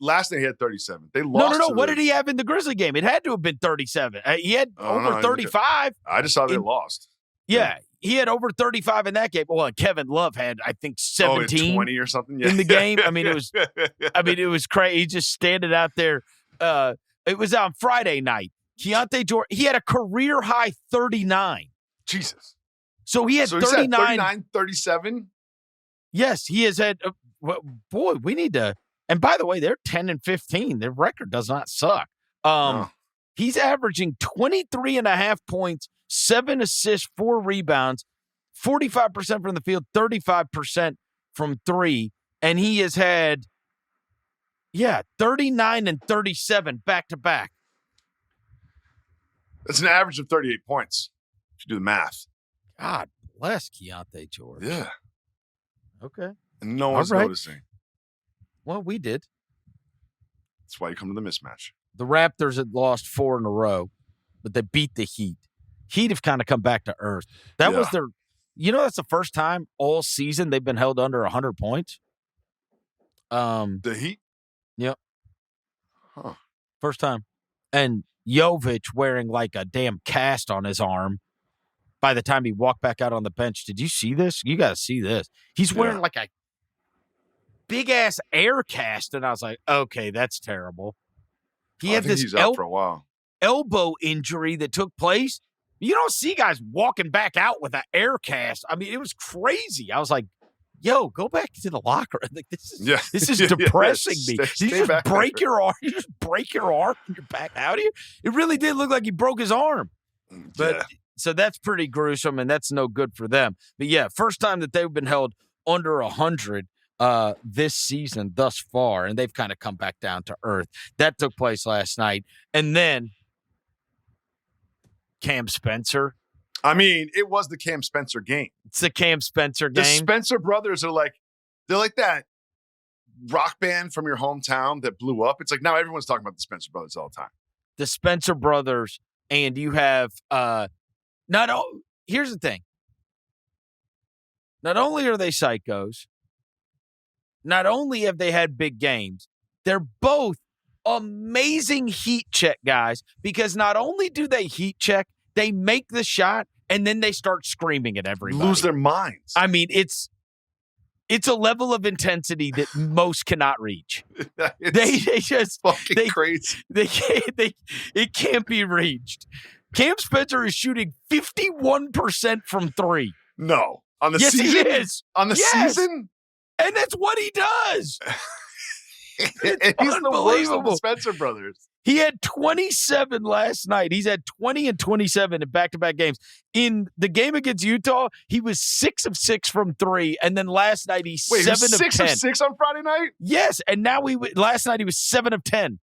Last night he had 37. They lost. No. What did he have in the Grizzly game? It had to have been 37. He had over 35. I just saw they lost. Yeah, he had over 35 in that game. Well, and Kevin Love had, I think, 17 20 or something in the game. It was crazy. He just standing out there. It was on Friday night. Keontae George, he had a career high 39. Jesus. So he had 39. 39, 37? Yes, he has had. Boy, we need to. And by the way, they're 10 and 15. Their record does not suck. He's averaging 23.5 points, 7 assists, 4 rebounds, 45% from the field, 35% from 3. And he has had, 39 and 37 back to back. That's an average of 38 points. If you do the math. God bless Keontae George. Yeah. Okay. And no one's noticing. Well, we did. That's why you come to the mismatch. The Raptors had lost 4 in a row, but they beat the Heat. Heat have kind of come back to earth. That was their, that's the first time all season they've been held under 100 points. The Heat? Yep. Huh. First time. And Jovic wearing like a damn cast on his arm by the time he walked back out on the bench. Did you see this? You got to see this. He's wearing like a big-ass air cast, and I was like, okay, that's terrible. He had this he's out for a while. elbow injury that took place. You don't see guys walking back out with an air cast. I mean, it was crazy. I was like, yo, go back to the locker. Like, this is depressing me. Did you just break your arm? You just break your arm and you're back out here? It really did look like he broke his arm. But so that's pretty gruesome, and that's no good for them. But yeah, first time that they've been held under 100 this season thus far, and they've kind of come back down to earth. That took place last night. And then Cam Spencer. I mean, it was the Cam Spencer game. It's the Cam Spencer game. The Spencer brothers are they're like that rock band from your hometown that blew up. It's like now everyone's talking about the Spencer brothers all the time. The Spencer brothers, and you have here's the thing. Not only are they psychos, not only have they had big games, they're both amazing heat check guys, because not only do they heat check, they make the shot and then they start screaming at everybody. Lose their minds. I mean, it's a level of intensity that most cannot reach. They just fucking crazy. It can't be reached. Cam Spencer is shooting 51% from three. No. On the yes, season? He is. On the season? And that's what he does. And he's the worst of the Spencer brothers. He had 27 last night. He's had 20 and 27 in back-to-back games. In the game against Utah, he was 6 of 6 from three, and then last night he's 7 of 10. 6 of 6 on Friday night? Yes, and now last night he was 7 of 10.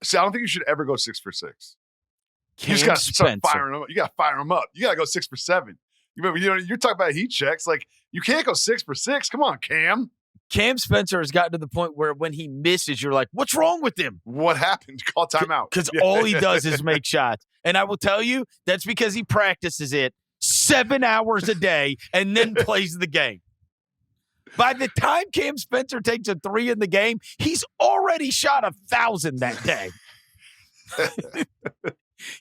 See, I don't think you should ever go 6 for 6. Cam you just got to start Spencer. firing them up. You got to fire them up. You got to go 6 for 7. You're talking about heat checks. Like, you can't go 6 for 6. Come on, Cam. Cam Spencer has gotten to the point where when he misses, you're like, what's wrong with him? What happened? Call timeout. Because all he does is make shots. And I will tell you, that's because he practices it 7 hours a day and then plays the game. By the time Cam Spencer takes a 3 in the game, he's already shot 1,000 that day.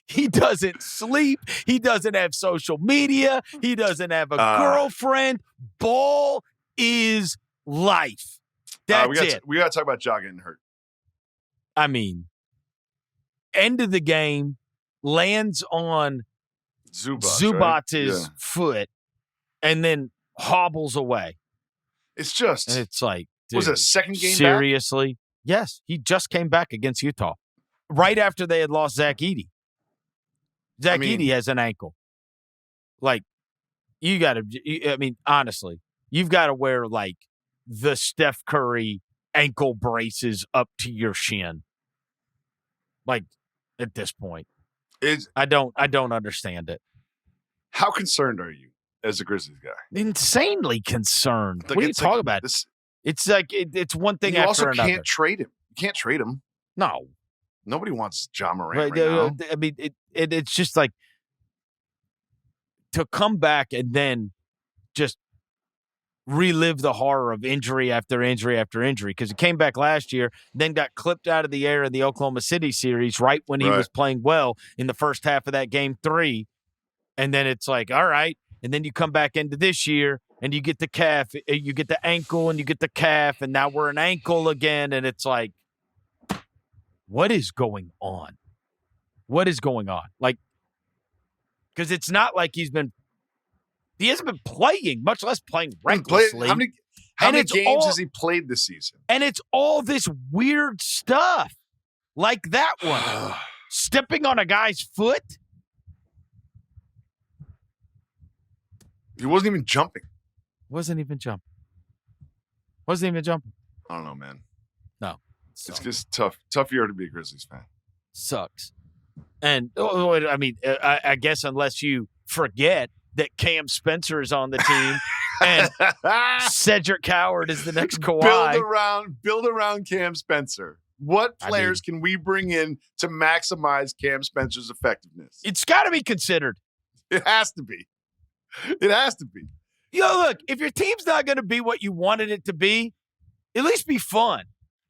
He doesn't sleep. He doesn't have social media. He doesn't have a girlfriend. Ball is life. That's it. We got to talk about Ja getting hurt. I mean, end of the game, lands on Zubac's foot, and then hobbles away. It's just. And it's like, dude, was it a second game seriously? Back? Yes, he just came back against Utah. Right after they had lost Zach Edey. Edey has an ankle. Like, you got to, honestly, you've got to wear, like, the Steph Curry ankle braces up to your shin. Like, at this point. I don't understand it. How concerned are you as a Grizzlies guy? Insanely concerned. Like, what are you talking about? It's like it's one thing after another. You also can't trade him. You can't trade him. No. Nobody wants Ja Morant right now. I mean, it's just like to come back and then just relive the horror of injury after injury after injury, because he came back last year, then got clipped out of the air in the Oklahoma City series right when he was playing well in the first half of that game 3. And then it's like, all right. And then you come back into this year and you get the calf, you get the ankle and you get the calf, and now we're an ankle again. And it's like, what is going on? What is going on? Like, because it's not like he hasn't been playing, much less playing recklessly. How many games has he played this season? And it's all this weird stuff. Like that one. Stepping on a guy's foot. He wasn't even jumping. Wasn't even jumping. I don't know, man. No. It's just tough year to be a Grizzlies fan. Sucks. And, I guess unless you forget that Cam Spencer is on the team and Cedric Coward is the next Kawhi. Build around Cam Spencer. What players can we bring in to maximize Cam Spencer's effectiveness? It's got to be considered. It has to be. It has to be. Look, if your team's not going to be what you wanted it to be, at least be fun.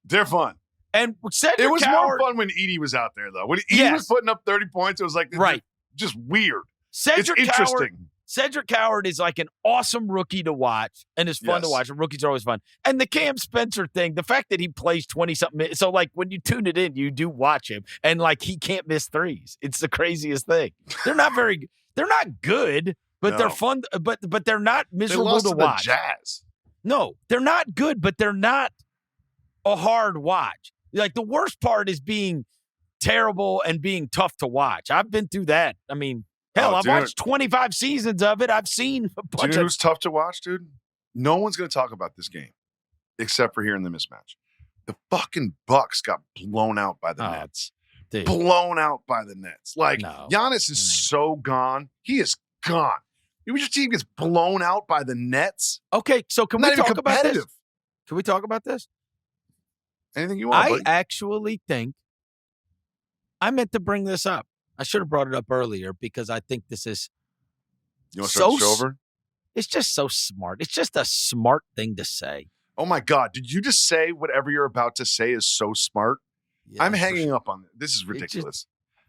They're fun. And Cedric It was Coward, more fun when Edey was out there, though. When Edey was putting up 30 points, it was like just weird. Cedric it's interesting. Cedric Howard is like an awesome rookie to watch and is fun to watch. And rookies are always fun. And the Cam Spencer thing, the fact that he plays 20-something minutes. So, like, when you tune it in, you do watch him. And, like, he can't miss threes. It's the craziest thing. They're not good, but they're fun. But they're not miserable to watch. The Jazz. No, they're not good, but they're not a hard watch. Like, the worst part is being terrible and being tough to watch. I've been through that. I mean, hell, I've watched 25 seasons of it. I've seen a bunch do you know who's tough to watch, dude? No one's going to talk about this game except for here in the mismatch. The fucking Bucks got blown out by the Nets. Dude. Blown out by the Nets. Like, Giannis is so gone. He is gone. Your team gets blown out by the Nets. Okay, so can we talk about this? Can we talk about this? Anything you want, buddy. I actually think I meant to bring this up. I should have brought it up earlier because I think this is you want to start the show over? It's just so smart. It's just a smart thing to say. Oh, my God. Did you just say whatever you're about to say is so smart? Yeah, I'm hanging up on it. This is ridiculous.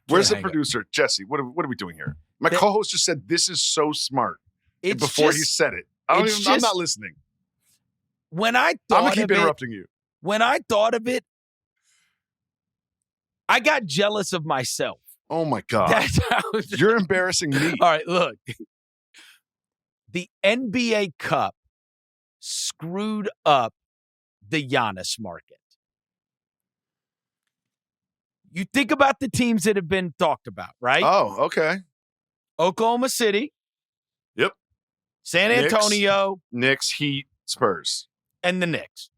Where's the producer? Jesse, what are we doing here? My co-host just said, this is so smart. Before he said it. I'm not listening. When I thought I'm going to keep interrupting you. When I thought of it, I got jealous of myself. Oh, my God. You're embarrassing me. All right, look. The NBA Cup screwed up the Giannis market. You think about the teams that have been talked about, right? Oh, okay. Oklahoma City. Yep. San Antonio. Knicks, Heat, Spurs. And the Knicks.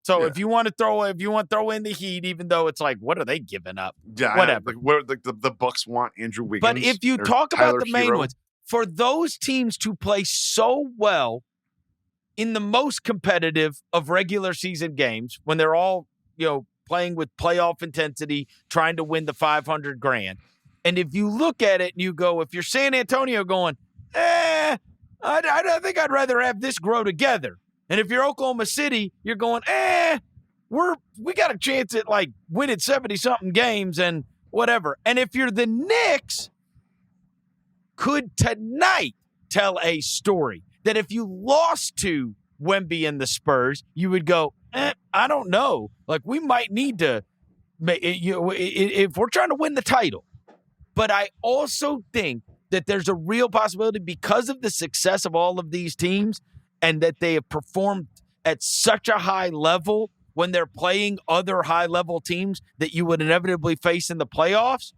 So if you want to throw in the Heat, even though it's like, what are they giving up? Yeah, whatever. The Bucks want Andrew Wiggins. But if you talk about the main ones, for those teams to play so well in the most competitive of regular season games, when they're all, playing with playoff intensity, trying to win the $500,000. And if you look at it and you go, if you're San Antonio going, I think I'd rather have this grow together. And if you're Oklahoma City, you're going, we got a chance at like winning 70-something games and whatever. And if you're the Knicks, could tonight tell a story that if you lost to Wemby and the Spurs, you would go, I don't know. Like, we might need to, if we're trying to win the title. But I also think that there's a real possibility because of the success of all of these teams and that they have performed at such a high level when they're playing other high-level teams that you would inevitably face in the playoffs,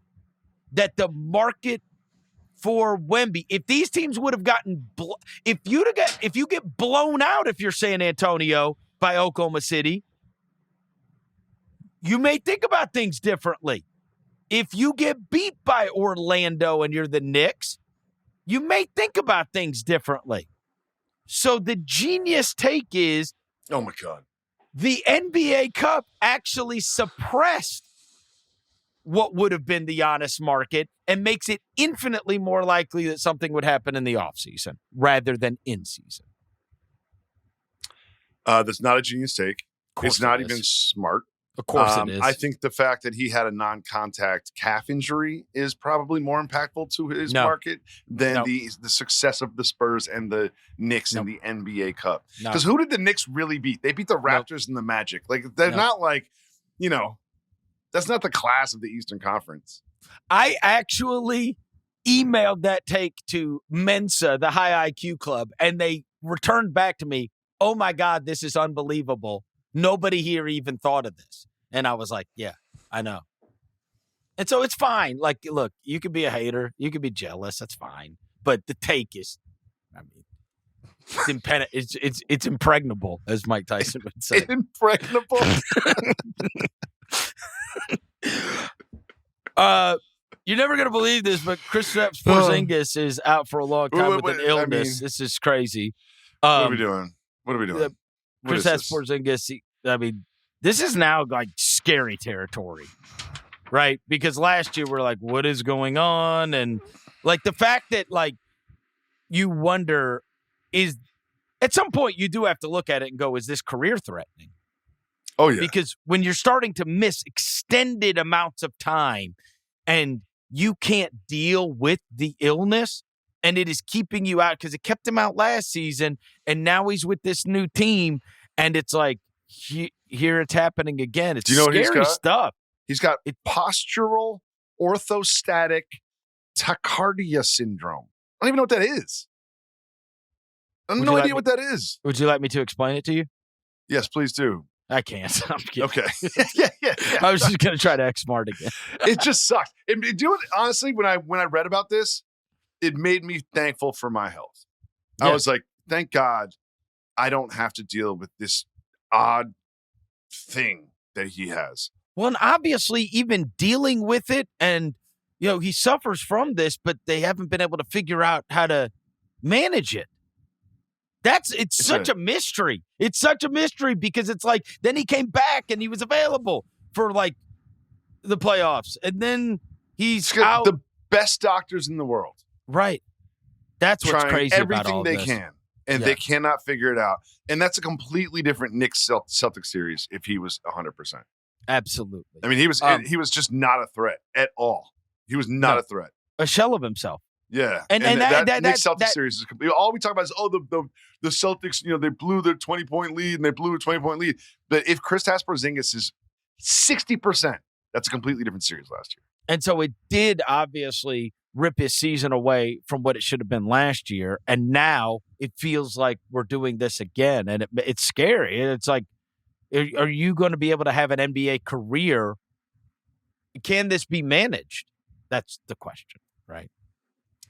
that the market for Wemby, if these teams would have gotten, if you get blown out if you're San Antonio by Oklahoma City, you may think about things differently. If you get beat by Orlando and you're the Knicks, you may think about things differently. So the genius take is, oh my God, the NBA Cup actually suppressed what would have been the Giannis market and makes it infinitely more likely that something would happen in the offseason rather than in season. That's not a genius take. It's not even smart. Of course it is. I think the fact that he had a non-contact calf injury is probably more impactful to his market than the success of the Spurs and the Knicks in the NBA Cup. Because who did the Knicks really beat? They beat the Raptors and the Magic. Like, they're not like, that's not the class of the Eastern Conference. I actually emailed that take to Mensa, the High IQ Club, and they returned back to me, oh my God, this is unbelievable. Nobody here even thought of this. And I was like, yeah, I know. And so it's fine. Like, look, you could be a hater. You could be jealous. That's fine. But the take is, it's impregnable, as Mike Tyson would say. Impregnable? You're never going to believe this, but Kristaps Porzingis is out for a long time with an illness. This is crazy. What are we doing? Kristaps Porzingis, this is now like scary territory, right? Because last year we're like, what is going on? And like the fact that like you wonder is at some point you do have to look at it and go, is this career threatening? Oh, yeah. Because when you're starting to miss extended amounts of time and you can't deal with the illness, and it is keeping you out because it kept him out last season, and now he's with this new team, and it's like here it's happening again. It's Do you know what he's scary got? stuff. He's got postural orthostatic tachycardia syndrome. I don't even know what that is. I have no idea what that is. Would you like me to explain it to you? Yes, please do. I can't. I'm kidding. Okay. yeah. I was just going to try to X smart again. It just sucks. And honestly, when I read about this, it made me thankful for my health. Yeah. I was like, thank God I don't have to deal with this odd thing that he has. Well, and obviously, even dealing with it, and he suffers from this, but they haven't been able to figure out how to manage it. It's such a mystery. It's such a mystery because it's like then he came back and he was available for like the playoffs, and then he's out. The best doctors in the world, right? That's what's trying crazy everything about all they this. can, and they cannot figure it out. And that's a completely different Knicks Celtics series if he was 100%. Absolutely. I mean, he was just not a threat at all. He was not a threat. A shell of himself. Yeah, and that Knicks Celtics series is complete. All we talk about is the Celtics. They blew their 20-point lead and they blew a 20-point lead. But if Kristaps Porzingis is 60%, that's a completely different series last year. And so it did obviously rip his season away from what it should have been last year, and now it feels like we're doing this again, and it's scary. It's like, are you going to be able to have an NBA career? Can this be managed? That's the question, right?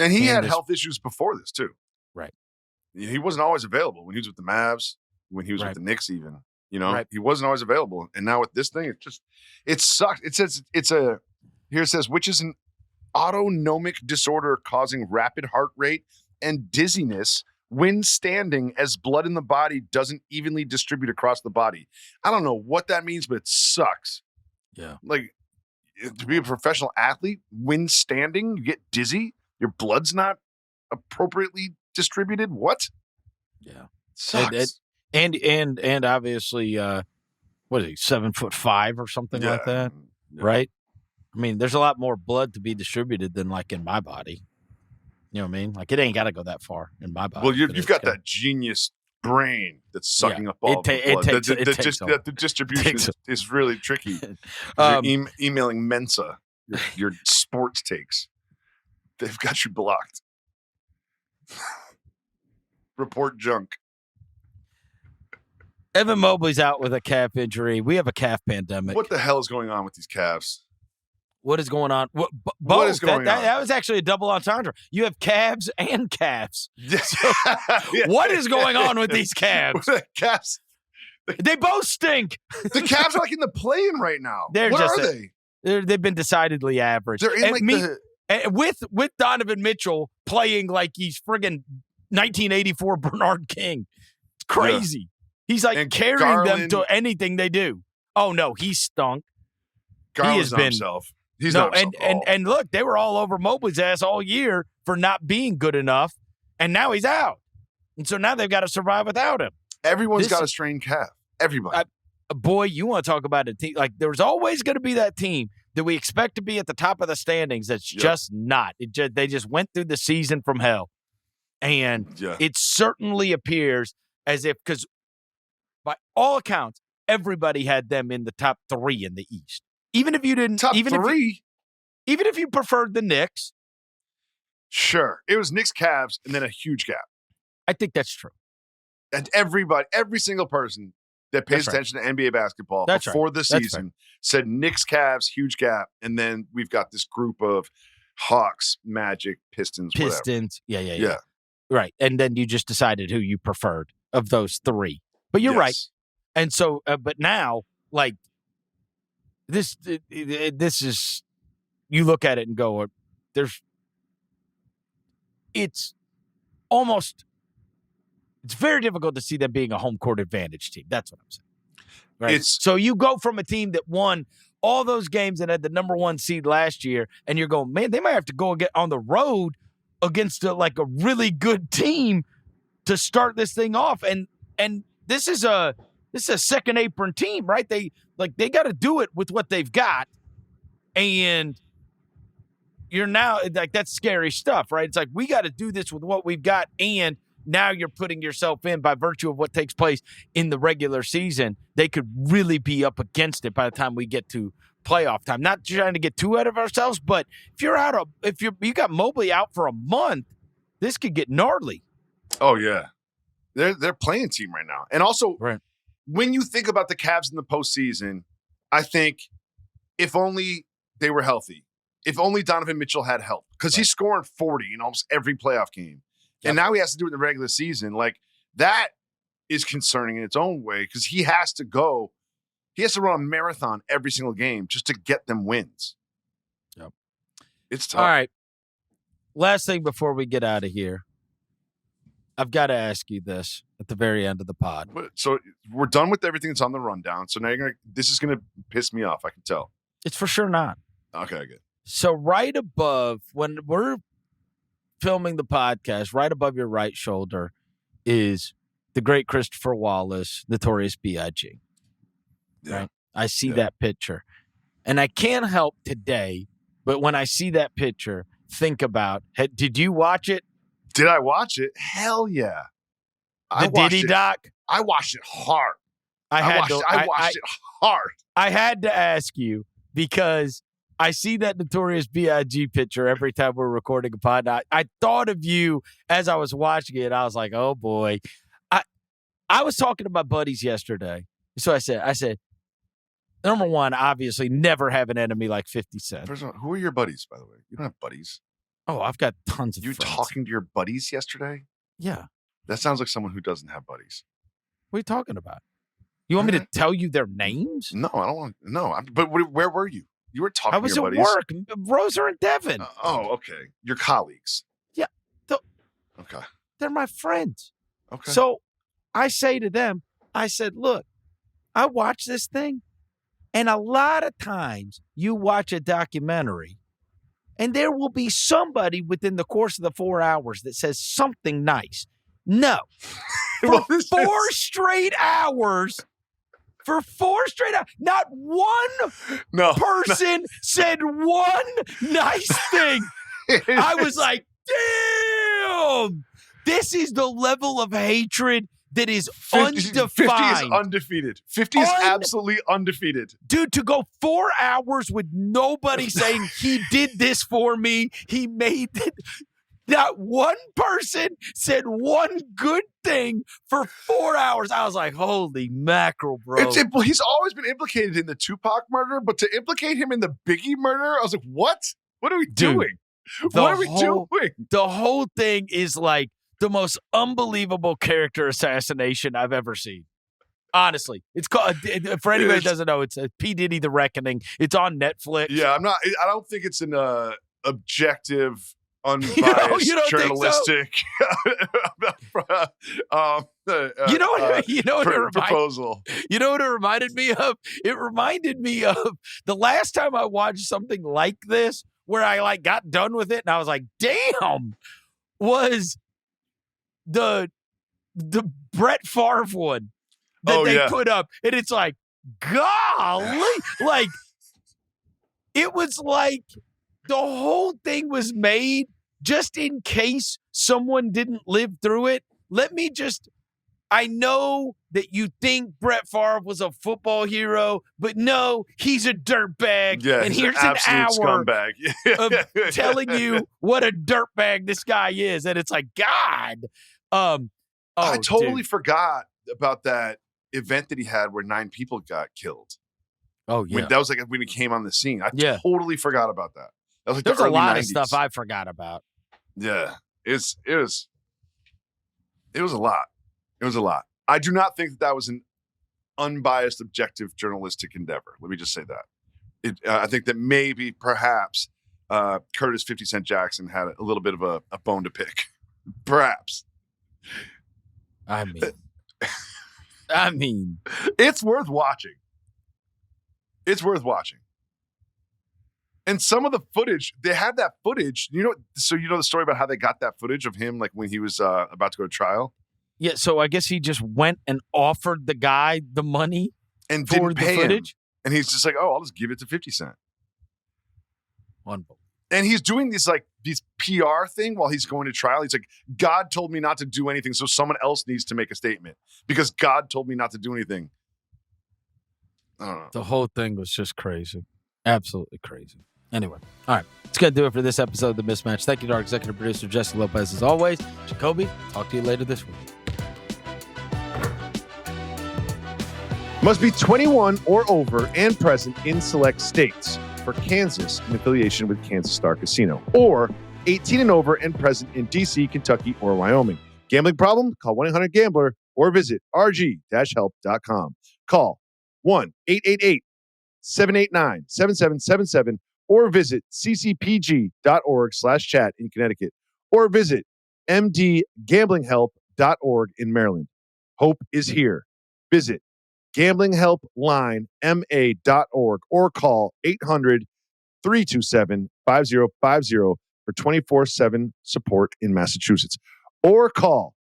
And he had health issues before this, too. Right. He wasn't always available when he was with the Mavs, when he was with the Knicks even. He wasn't always available. And now with this thing, it sucks. It says here it says, which is an autonomic disorder causing rapid heart rate and dizziness when standing as blood in the body doesn't evenly distribute across the body. I don't know what that means, but it sucks. Yeah. Like, to be a professional athlete, when standing, you get dizzy. Your blood's not appropriately distributed. What? Yeah, sucks. And obviously, what is he, 7'5" or something like that? Yeah. Right. I mean, there's a lot more blood to be distributed than like in my body. You know what I mean? Like it ain't got to go that far in my body. Well, you've got that genius brain that's sucking up all the blood. The distribution is really tricky. You're emailing Mensa your sports takes. They've got you blocked. Report junk. Evan Mobley's out with a calf injury. We have a calf pandemic. What the hell is going on with these calves? What is going on? What is going on? That was actually a double entendre. You have calves and calves. So, what is going on with these calves? Calves. They both stink. The Cavs are like in the play-in right now. What are they? They've been decidedly average. They're in with Donovan Mitchell playing like he's friggin' 1984 Bernard King. It's crazy. Yeah. He's like carrying them to anything they do. Oh no, he's stunk. Garland's not himself. He's not himself. And look, they were all over Mobley's ass all year for not being good enough, and now he's out. And so now they've got to survive without him. Everyone's got a strained calf. Everybody. Boy, you want to talk about a team. Like, there's always going to be that team that we expect to be at the top of the standings that's just not. They just went through the season from hell. And it certainly appears as if, because by all accounts, everybody had them in the top 3 in the East. Even if you didn't. Top 3? Even if you preferred the Knicks. Sure. It was Knicks, Cavs, and then a huge gap. I think that's true. And every single person that pays attention to NBA basketball before the season said Knicks, Cavs, huge gap. And then we've got this group of Hawks, Magic, Pistons, whatever. Yeah. Right. And then you just decided who you preferred of those 3. But you're right. And so, but now, like, this is, you look at it and go, it's very difficult to see them being a home court advantage team. That's what I'm saying. Right. So you go from a team that won all those games and had the number 1 seed last year, and you're going, man, they might have to go get on the road against a really good team to start this thing off. And this is a second apron team, right? They got to do it with what they've got. And you're now like that's scary stuff, right? It's like we got to do this with what we've got, and now you're putting yourself in by virtue of what takes place in the regular season. They could really be up against it by the time we get to playoff time. Not trying to get too out of ourselves, but if you got Mobley out for a month, this could get gnarly. Oh yeah, they're playing team right now, and also when you think about the Cavs in the postseason, I think if only they were healthy, if only Donovan Mitchell had help, because he's scoring 40 in almost every playoff game, and now he has to do it in the regular season. Like that is concerning in its own way because he has to go. He has to run a marathon every single game just to get them wins. Yep. It's tough. All right. Last thing before we get out of here. I've got to ask you this at the very end of the pod. So we're done with everything that's on the rundown. So now this is going to piss me off. I can tell. It's for sure not. Okay, good. So right above, when we're filming the podcast, right above your right shoulder is the great Christopher Wallace, Notorious B.I.G. Yeah. Right? I see that picture. And I can't help today, but when I see that picture, think about, did you watch it? Did I watch it? Hell yeah. The Diddy doc? I watched it hard. I watched it hard. I had to ask you because I see that Notorious B.I.G. picture every time we're recording a pod. I thought of you as I was watching it. I was like, oh, boy. I was talking to my buddies yesterday. So I said, number one, obviously, never have an enemy like 50 Cent. First of all, who are your buddies, by the way? You don't have buddies. Oh, I've got tons of You friends. talking to your buddies yesterday? Yeah. That sounds like someone who doesn't have buddies. What are you talking about? You want me to tell you their names? No, I don't want. No, but where were you? You were talking. I was to your at buddies. work. Rosa and Devin. Okay. Your colleagues. Yeah. Okay. They're my friends. Okay. So I say to them, I said, look, I watch this thing, and a lot of times you watch a documentary, and there will be somebody within the course of the 4 hours that says something nice. No. For 4 straight hours, not one person said one nice thing. I was like, damn, this is the level of hatred that is 50 undefined. is undefeated. 50 is absolutely undefeated. Dude, to go 4 hours with nobody saying he did this for me, he made it. Not one person said one good thing for 4 hours. I was like, holy mackerel, bro. He's always been implicated in the Tupac murder, but to implicate him in the Biggie murder, I was like, what? What are we doing? What are we doing? The whole thing is like the most unbelievable character assassination I've ever seen. Honestly, it's called, for anybody who doesn't know, it's P. Diddy The Reckoning. It's on Netflix. Yeah, I don't think it's an objective, unbiased, journalistic proposal. You know what it reminded me of? It reminded me of the last time I watched something like this where I got done with it and I was like, damn, was the Brett Favre one that they put up. And it's like, golly, it was like the whole thing was made just in case someone didn't live through it. I know that you think Brett Favre was a football hero, but no, he's a dirtbag. Yeah, and here's an hour scumbag. of telling you what a dirtbag this guy is. And it's like, God. I totally forgot about that event that he had where 9 people got killed. Oh, yeah. That was when he came on the scene. I totally forgot about that. That was like There's the a early lot 90s. of stuff I forgot about. Yeah. It was a lot. It was a lot. I do not think that was an unbiased, objective journalistic endeavor. Let me just say that. I think that maybe, perhaps, Curtis 50 Cent Jackson had a little bit of a bone to pick. Perhaps. I mean, it's worth watching. It's worth watching. And some of the footage, they had that footage. So you know the story about how they got that footage of him, like when he was about to go to trial? Yeah, so I guess he just went and offered the guy the money and for didn't pay the footage. Him. And he's just like, oh, I'll just give it to 50 Cent. Unbelievable. And he's doing these PR thing while he's going to trial. He's like, God told me not to do anything, so someone else needs to make a statement because God told me not to do anything. I don't know. The whole thing was just crazy. Absolutely crazy. Anyway, all right. It's going to do it for this episode of The Mismatch. Thank you to our executive producer, Jesse Lopez, as always. Jacoby, talk to you later this week. Must be 21 or over and present in select states. For Kansas, in affiliation with Kansas Star Casino. Or 18 and over and present in D.C., Kentucky, or Wyoming. Gambling problem? Call 1-800-GAMBLER or visit rg-help.com. Call 1-888-789-7777 or visit ccpg.org/chat in Connecticut or visit mdgamblinghelp.org in Maryland. Hope is here. Visit gamblinghelplinema.org or call 800-327-5050 for 24/7 support in Massachusetts. Or call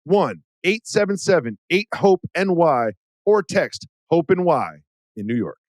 1-877-8-HOPE-NY or text HOPE-NY in New York.